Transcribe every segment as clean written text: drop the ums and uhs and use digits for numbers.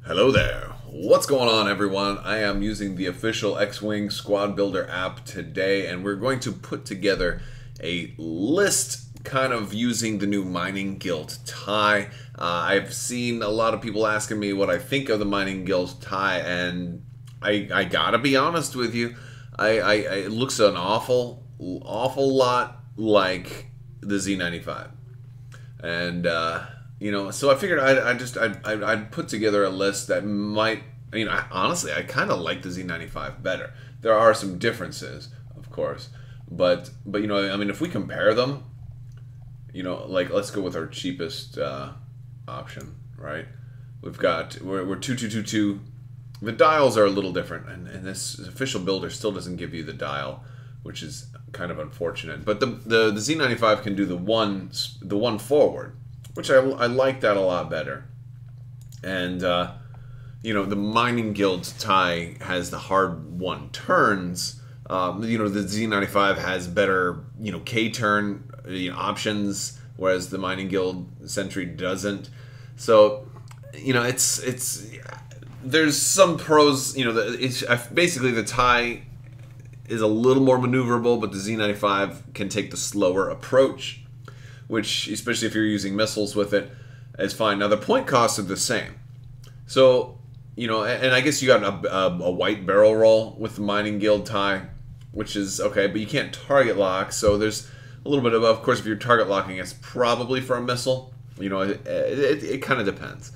Hello there. What's going on, everyone? I am using the official X-Wing Squad Builder app today, and we're going to put together a list kind of using the new Mining Guild tie. I've seen a lot of people asking me what I think of the Mining Guild tie, and I gotta be honest with you. It looks an awful lot like the Z95. And, so I figured I'd put together a list that might, honestly, I kind of like the Z95 better. There are some differences, of course, but if we compare them, like let's go with our cheapest option, right? We're 2222. The dials are a little different, and this official builder still doesn't give you the dial, which is kind of unfortunate. But the Z95 can do the one forward, which I like that a lot better. And the Mining Guild tie has the hard one turns. The Z95 has better K-turn options, whereas the Mining Guild Sentry doesn't. So there's some pros. Basically the tie is a little more maneuverable, but the Z95 can take the slower approach, which, especially if you're using missiles with it, is fine. Now, the point costs are the same. So, and I guess you got a white barrel roll with the Mining Guild tie, which is okay, but you can't target lock, so there's a little bit of course, if you're target locking, it's probably for a missile. It kind of depends.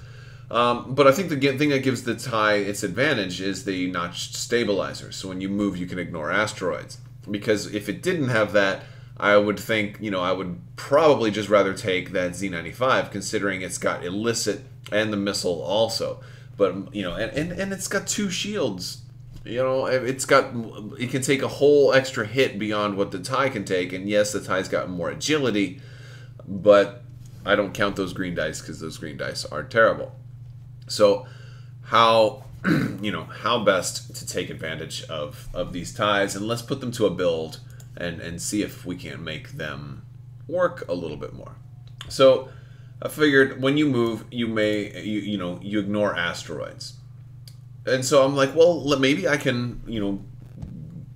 But I think the thing that gives the tie its advantage is the notched stabilizer. So when you move, you can ignore asteroids. Because if it didn't have that, I would think, I would probably just rather take that Z95, considering it's got illicit and the missile also. But, and it's got two shields. It can take a whole extra hit beyond what the tie can take. And yes, the tie's got more agility, but I don't count those green dice because those green dice are terrible. So how best to take advantage of these ties, and let's put them to a build and see if we can make them work a little bit more. So I figured when you move, you ignore asteroids. And so I'm like, well, maybe I can,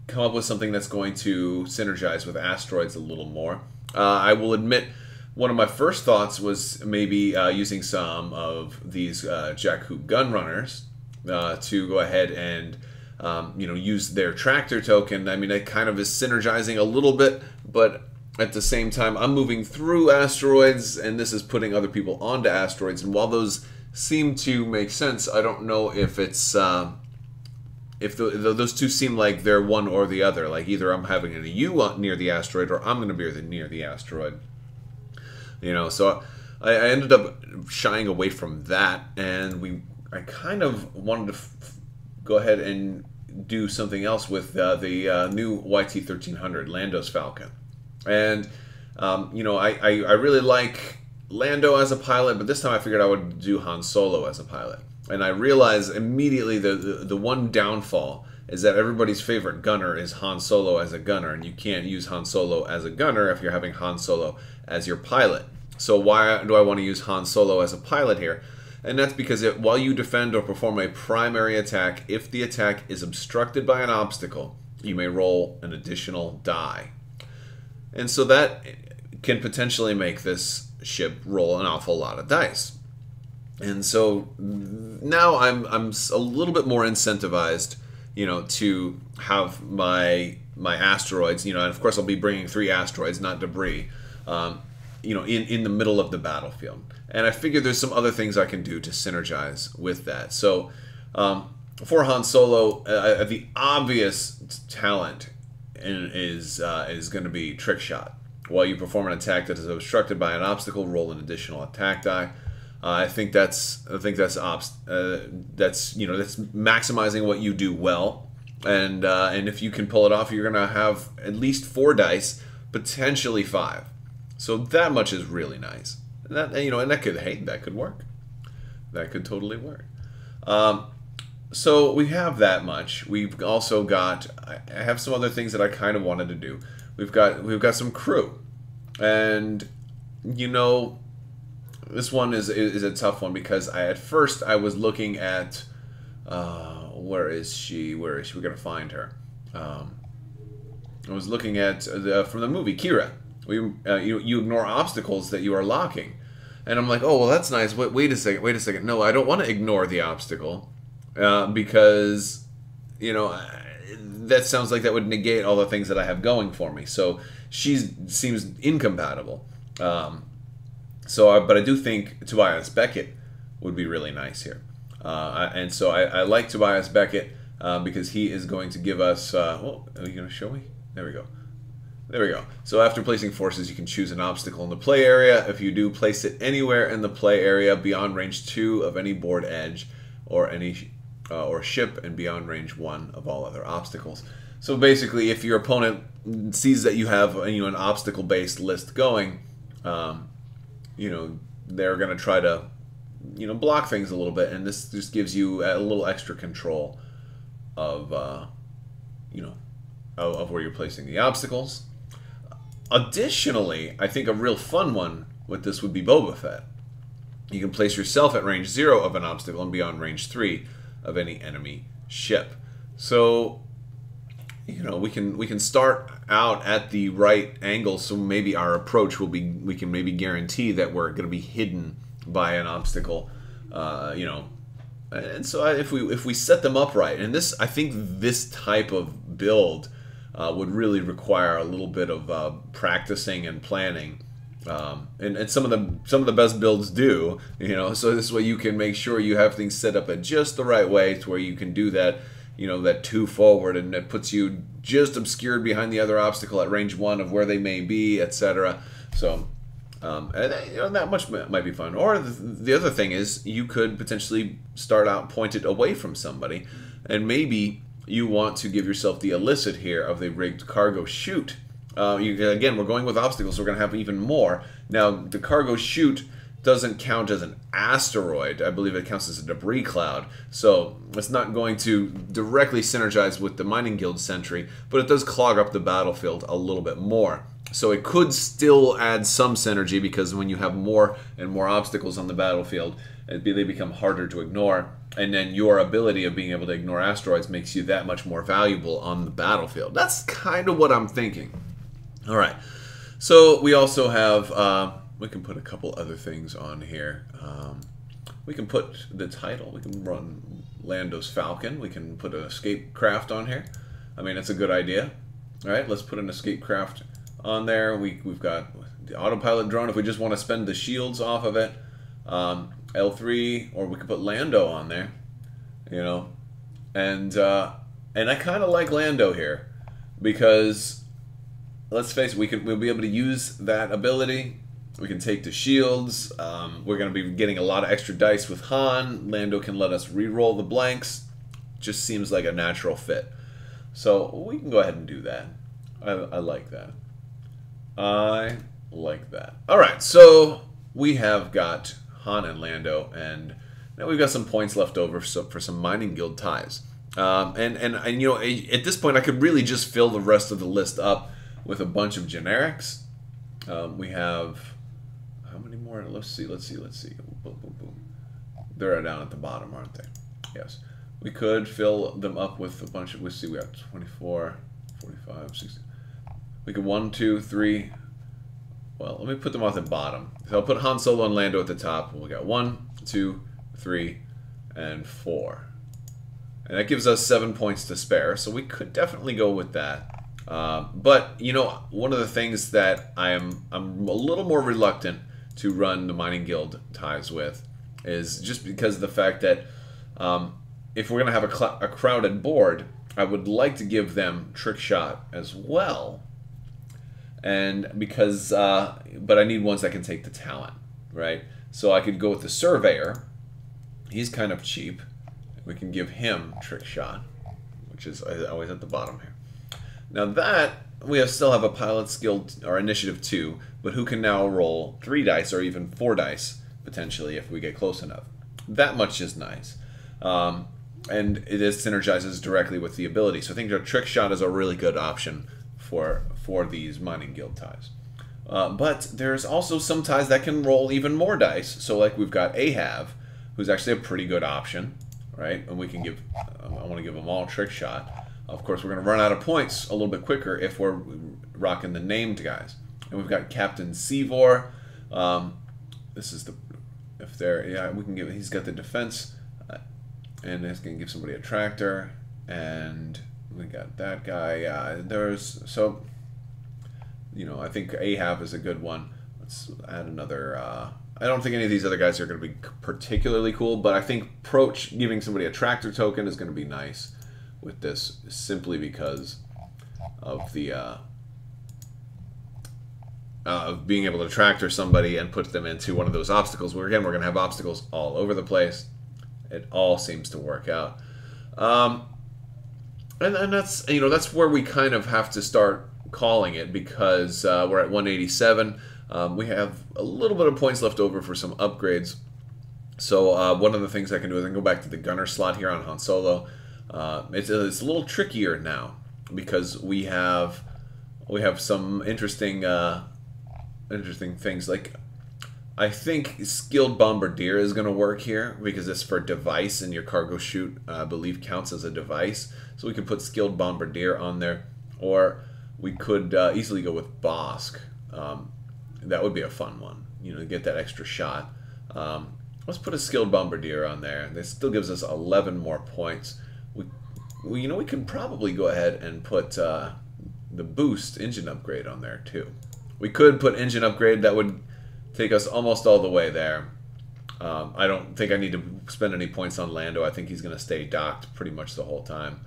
come up with something that's going to synergize with asteroids a little more. I will admit, one of my first thoughts was maybe using some of these Jakku gun runners to go ahead and use their tractor token. I mean, it kind of is synergizing a little bit, but at the same time, I'm moving through asteroids, and this is putting other people onto asteroids. And while those seem to make sense, I don't know if it's those two seem like they're one or the other. Like either I'm having a U near the asteroid, or I'm going to be near the asteroid. So I ended up shying away from that, and I kind of wanted to go ahead and do something else with the new YT-1300, Lando's Falcon. And, I really like Lando as a pilot, but this time I figured I would do Han Solo as a pilot. And I realized immediately the one downfall is that everybody's favorite gunner is Han Solo as a gunner, and you can't use Han Solo as a gunner if you're having Han Solo as your pilot. So why do I want to use Han Solo as a pilot here? And that's because while you defend or perform a primary attack, if the attack is obstructed by an obstacle, you may roll an additional die. And so that can potentially make this ship roll an awful lot of dice. And so now I'm a little bit more incentivized, to have my asteroids, and of course I'll be bringing 3 asteroids, not debris, in the middle of the battlefield. And I figure there's some other things I can do to synergize with that. So for Han Solo, the obvious talent is going to be Trick Shot. While you perform an attack that is obstructed by an obstacle, roll an additional attack die. I think that's maximizing what you do well, and if you can pull it off, you're gonna have at least 4 dice, potentially 5. So that much is really nice. And that could work. That could totally work. So we have that much. We've also got. I have some other things that I kind of wanted to do. We've got some crew, and This one is a tough one because at first I was looking at where is she? Where is she? We're gonna find her. I was looking at from the movie Kira. You ignore obstacles that you are locking, and I'm like, oh well, that's nice. Wait a second. Wait a second. No, I don't want to ignore the obstacle because that sounds like that would negate all the things that I have going for me. So she seems incompatible. But I do think Tobias Beckett would be really nice here. And so I like Tobias Beckett because he is going to give us... are you going to show me? There we go. There we go. So after placing forces, you can choose an obstacle in the play area. If you do, place it anywhere in the play area beyond range 2 of any board edge or ship, and beyond range 1 of all other obstacles. So basically, if your opponent sees that you have an obstacle-based list going, they're going to try to block things a little bit, and this just gives you a little extra control of of where you're placing the obstacles. Additionally, I think a real fun one with this would be Boba Fett. You can place yourself at range 0 of an obstacle and beyond range 3 of any enemy ship. So we can start out at the right angle, so maybe our approach will be, we can maybe guarantee that we're going to be hidden by an obstacle, and so if we set them up right, and I think this type of build would really require a little bit of practicing and planning, and some of the best builds do, so this way you can make sure you have things set up at just the right way to where you can do that, that 2 forward, and it puts you just obscured behind the other obstacle at range 1 of where they may be, etc. So that much might be fun. Or the other thing is, you could potentially start out pointed away from somebody, and maybe you want to give yourself the illicit here of the rigged cargo chute. Again, we're going with obstacles, so we're going to have even more. Now, the cargo chute doesn't count as an asteroid. I believe it counts as a debris cloud. So it's not going to directly synergize with the Mining Guild Sentry, but it does clog up the battlefield a little bit more. So it could still add some synergy, because when you have more and more obstacles on the battlefield, they become harder to ignore. And then your ability of being able to ignore asteroids makes you that much more valuable on the battlefield. That's kind of what I'm thinking. All right. So we also have... we can put a couple other things on here. We can put the title. We can run Lando's Falcon. We can put an escape craft on here. I mean, that's a good idea. All right, let's put an escape craft on there. We've got the autopilot drone if we just want to spend the shields off of it. L3, or we could put Lando on there. And I kind of like Lando here because, let's face it, we'll be able to use that ability. We can take the shields. We're going to be getting a lot of extra dice with Han. Lando can let us re-roll the blanks. Just seems like a natural fit. So we can go ahead and do that. I like that. I like that. All right, so we have got Han and Lando, and now we've got some points left over for some Mining Guild ties. And at this point, I could really just fill the rest of the list up with a bunch of generics. We have... how many more? Let's see. Boom, boom, boom. They're down at the bottom, aren't they? Yes. We could fill them up with a bunch of... let's see, we have 24, 45, 60. We could 1, 2, 3... well, let me put them off the bottom. So I'll put Han Solo and Lando at the top. We got 1, 2, 3, and 4. And that gives us 7 points to spare, so we could definitely go with that. But, one of the things that I'm a little more reluctant to run the Mining Guild ties with is just because of the fact that if we're going to have a crowded board, I would like to give them trick shot as well. And because, but I need ones that can take the talent, right? So I could go with the Surveyor. He's kind of cheap. We can give him trick shot, which is always at the bottom here. Now that, we still have a pilot skill, or initiative 2, but who can now roll 3 dice or even 4 dice, potentially, if we get close enough. That much is nice. And it synergizes directly with the ability. So I think our trick shot is a really good option for these Mining Guild ties. But there's also some ties that can roll even more dice. So like we've got Ahab, who's actually a pretty good option, right? And we can give, I want to give them all trick shot. Of course, we're going to run out of points a little bit quicker if we're rocking the named guys. And we've got Captain Seavor. This is the, if they're, yeah, we can give, he's got the defense. And it's going to give somebody a tractor. And we got that guy. Yeah, there's, so, you know, I think Ahab is a good one. Let's add another, I don't think any of these other guys are going to be particularly cool, but I think Proach giving somebody a tractor token is going to be nice with this, simply because of the of being able to tractor somebody and put them into one of those obstacles. Where again, we're going to have obstacles all over the place. It all seems to work out, and that's, you know, that's where we kind of have to start calling it, because we're at 187. We have a little bit of points left over for some upgrades. So one of the things I can do is I can go back to the gunner slot here on Han Solo. It's a little trickier now because we have some interesting things. Like, I think skilled bombardier is going to work here because it's for device, and your cargo chute, I believe, counts as a device. So we can put skilled bombardier on there, or we could easily go with Bosk. That would be a fun one, you know, to get that extra shot. Let's put a skilled bombardier on there. This still gives us 11 more points. We you know, we could probably go ahead and put the boost engine upgrade on there too. We could put engine upgrade. That would take us almost all the way there. I don't think I need to spend any points on Lando. I think he's going to stay docked pretty much the whole time.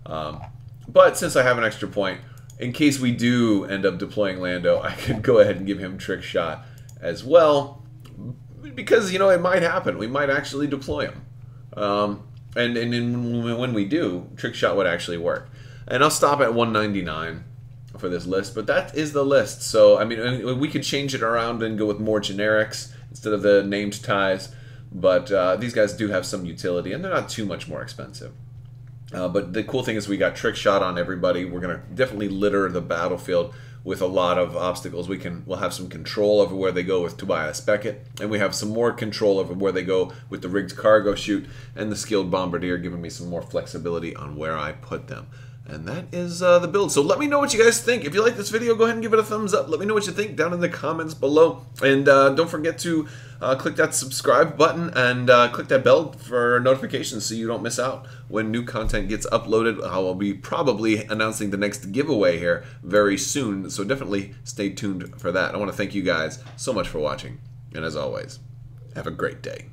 But since I have an extra point, in case we do end up deploying Lando, I could go ahead and give him trick shot as well, because, you know, it might happen. We might actually deploy him. And when we do, trick shot would actually work. And I'll stop at 199 for this list, but that is the list. So, I mean, we could change it around and go with more generics instead of the named ties, but these guys do have some utility, and they're not too much more expensive. But the cool thing is we got trick shot on everybody. We're going to definitely litter the battlefield with a lot of obstacles. We'll have some control over where they go with Tobias Beckett, and we have some more control over where they go with the rigged cargo chute and the skilled bombardier, giving me some more flexibility on where I put them. And that is the build. So let me know what you guys think. If you like this video, go ahead and give it a thumbs up. Let me know what you think down in the comments below. And don't forget to click that subscribe button and click that bell for notifications so you don't miss out when new content gets uploaded. I will be probably announcing the next giveaway here very soon. So definitely stay tuned for that. I want to thank you guys so much for watching. And as always, have a great day.